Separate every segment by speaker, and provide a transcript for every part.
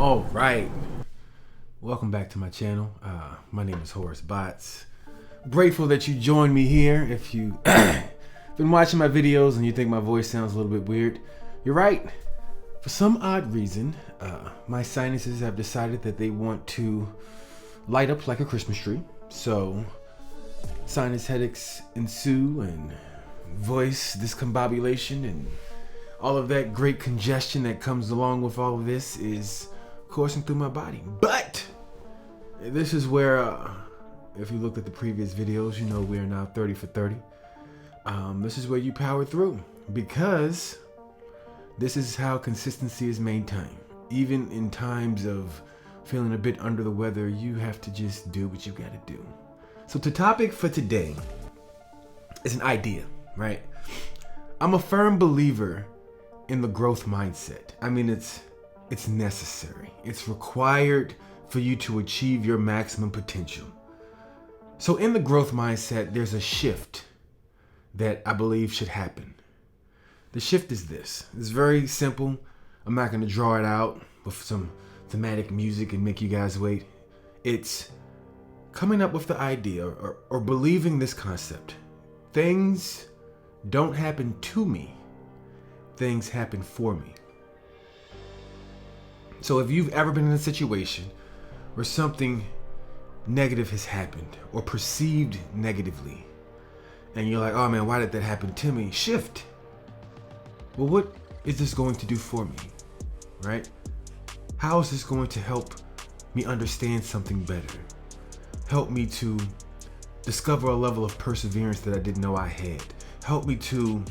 Speaker 1: All right, welcome back to my channel. My name is Horace Bots. Grateful that you joined me here. If you been watching my videos and you think my voice sounds a little bit weird, you're right. For some odd reason, my sinuses have decided that they want to light up like a Christmas tree. So sinus headaches ensue and voice discombobulation and all of that great congestion that comes along with all of this is coursing through my body. But this is where, if you looked at the previous videos, you know we are now 30 for 30. This is where you power through, because this is how consistency is maintained. Even in times of feeling a bit under the weather, you have to just do what you gotta do. So the topic for today is an idea, right? I'm a firm believer in the growth mindset. I mean, it's necessary. It's required for you to achieve your maximum potential. So in the growth mindset, there's a shift that I believe should happen. The shift is this. It's very simple. I'm not going to draw it out with some thematic music and make you guys wait. It's coming up with the idea or believing this concept. Things don't happen to me. Things happen for me. So if you've ever been in a situation where something negative has happened or perceived negatively, and you're like, oh man, why did that happen to me? Shift. Well, what is this going to do for me? Right? How is this going to help me understand something better? Help me to discover a level of perseverance that I didn't know I had. Help me to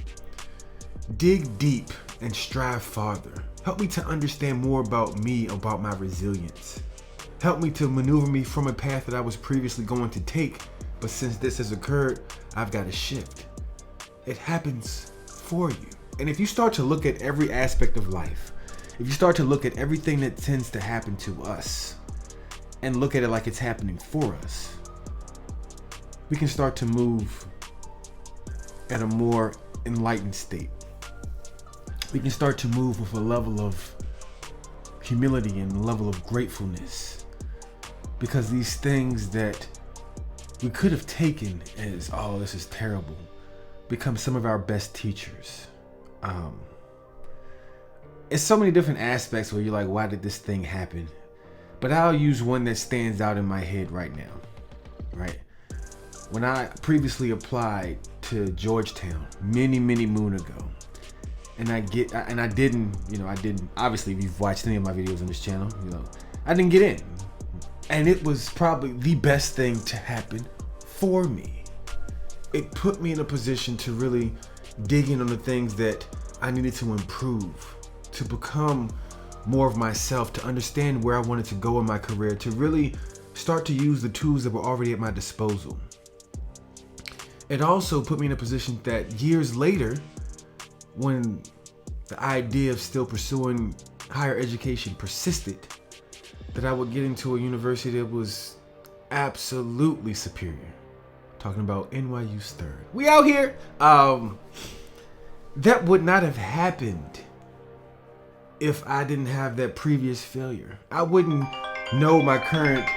Speaker 1: dig deep and strive farther. Help me to understand more about me, about my resilience. Help me to maneuver me from a path that I was previously going to take, but since this has occurred, I've got to shift. It happens for you. And if you start to look at every aspect of life, if you start to look at everything that tends to happen to us and look at it like it's happening for us, we can start to move at a more enlightened state. We can start to move with a level of humility and a level of gratefulness, because these things that we could have taken as, oh, this is terrible, become some of our best teachers. It's so many different aspects where you're like, why did this thing happen? But I'll use one that stands out in my head right now, right? When I previously applied to Georgetown many moon ago, and I didn't, obviously if you've watched any of my videos on this channel, I didn't get in. And it was probably the best thing to happen for me. It put me in a position to really dig in on the things that I needed to improve, to become more of myself, to understand where I wanted to go in my career, to really start to use the tools that were already at my disposal. It also put me in a position that years later, when the idea of still pursuing higher education persisted, that I would get into a university that was absolutely superior. Talking about NYU's third. We out here. That would not have happened if I didn't have that previous failure. I wouldn't know my current...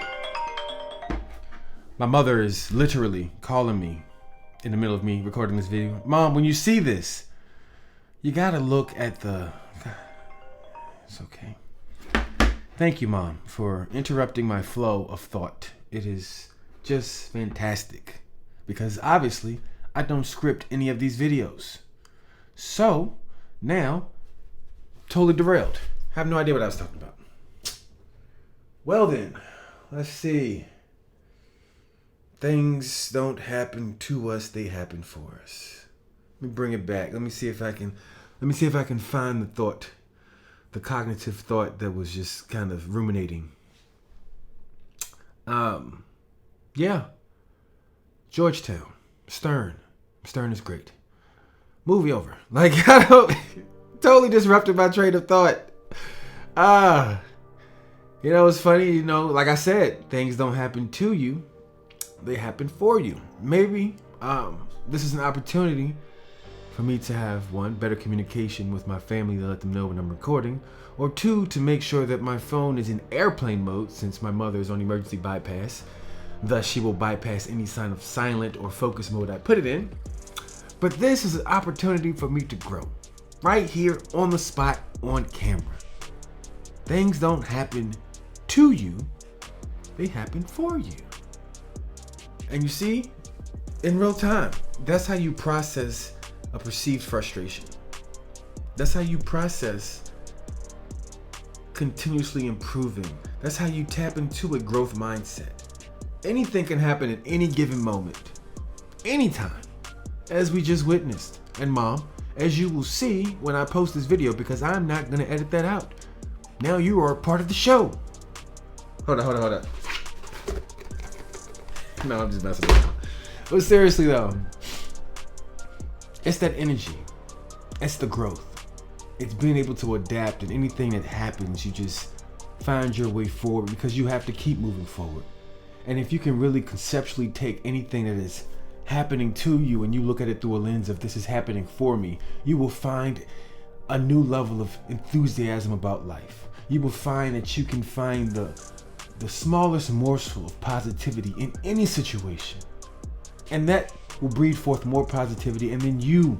Speaker 1: My mother is literally calling me in the middle of me recording this video. Mom, when you see this, you gotta look at the... It's okay. Thank you, Mom, for interrupting my flow of thought. It is just fantastic, because obviously I don't script any of these videos. So now, totally derailed. Have no idea what I was talking about. Well then, let's see. Things don't happen to us, they happen for us. Let me bring it back. Let me see if I can find the thought, the cognitive thought that was just kind of ruminating. Yeah. Georgetown. Stern is great. Movie over. Like, I don't... Totally disrupted my train of thought. It's funny, like I said, things don't happen to you. They happen for you. Maybe this is an opportunity for me to have, one, better communication with my family to let them know when I'm recording, or two, to make sure that my phone is in airplane mode since my mother is on emergency bypass. Thus, she will bypass any sign of silent or focus mode I put it in. But this is an opportunity for me to grow. Right here on the spot, on camera. Things don't happen to you, they happen for you. And you see, in real time, that's how you process a perceived frustration. That's how you process continuously improving. That's how you tap into a growth mindset. Anything can happen at any given moment, anytime, as we just witnessed. And Mom, as you will see when I post this video, because I'm not gonna edit that out. Now you are a part of the show. Hold on. No, I'm just messing around. But seriously though, it's that energy. It's the growth. It's being able to adapt, and anything that happens, you just find your way forward because you have to keep moving forward. And if you can really conceptually take anything that is happening to you and you look at it through a lens of this is happening for me, you will find a new level of enthusiasm about life. You will find that you can find the smallest morsel of positivity in any situation. And that will breed forth more positivity, and then you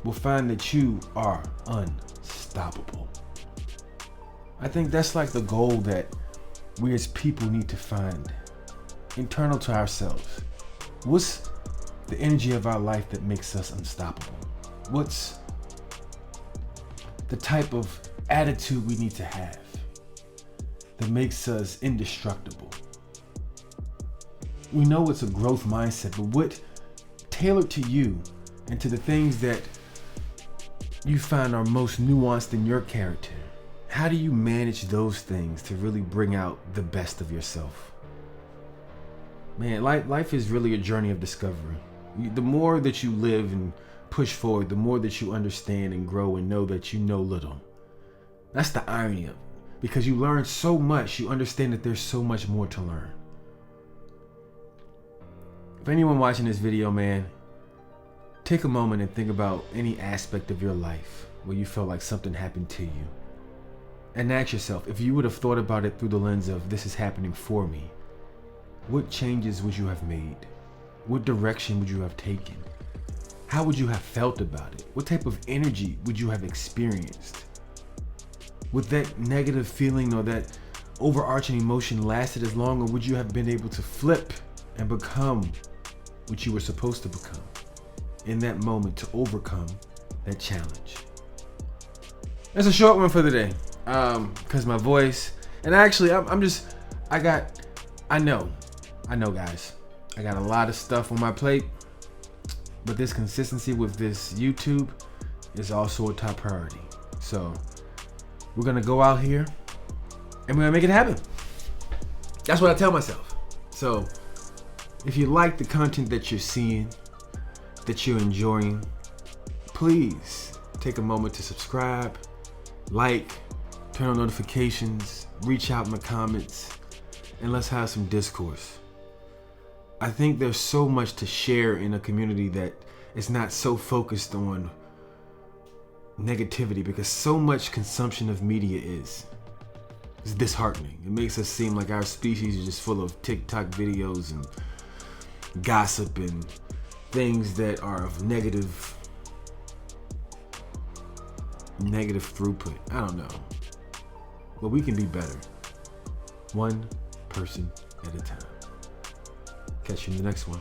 Speaker 1: will find that you are unstoppable. I think that's like the goal that we as people need to find internal to ourselves. What's the energy of our life that makes us unstoppable? What's the type of attitude we need to have that makes us indestructible? We know it's a growth mindset, but what tailored to you and to the things that you find are most nuanced in your character, how do you manage those things to really bring out the best of yourself? Man, life is really a journey of discovery. The more that you live and push forward, the more that you understand and grow and know that you know little. That's the irony of it. Because you learn so much, you understand that there's so much more to learn. If anyone watching this video, man, take a moment and think about any aspect of your life where you felt like something happened to you. And ask yourself, if you would have thought about it through the lens of this is happening for me, what changes would you have made? What direction would you have taken? How would you have felt about it? What type of energy would you have experienced? Would that negative feeling or that overarching emotion lasted as long, or would you have been able to flip and become what you were supposed to become in that moment to overcome that challenge? That's a short one for the day, because my voice, and actually I know guys, I got a lot of stuff on my plate, but this consistency with this YouTube is also a top priority. So we're gonna go out here and we're gonna make it happen. That's what I tell myself. So if you like the content that you're seeing, that you're enjoying, please take a moment to subscribe, like, turn on notifications, reach out in the comments, and let's have some discourse. I think there's so much to share in a community that is not so focused on negativity, because so much consumption of media is disheartening. It makes us seem like our species is just full of TikTok videos and gossip and things that are of negative throughput. I don't know. But we can be better. One person at a time. Catch you in the next one.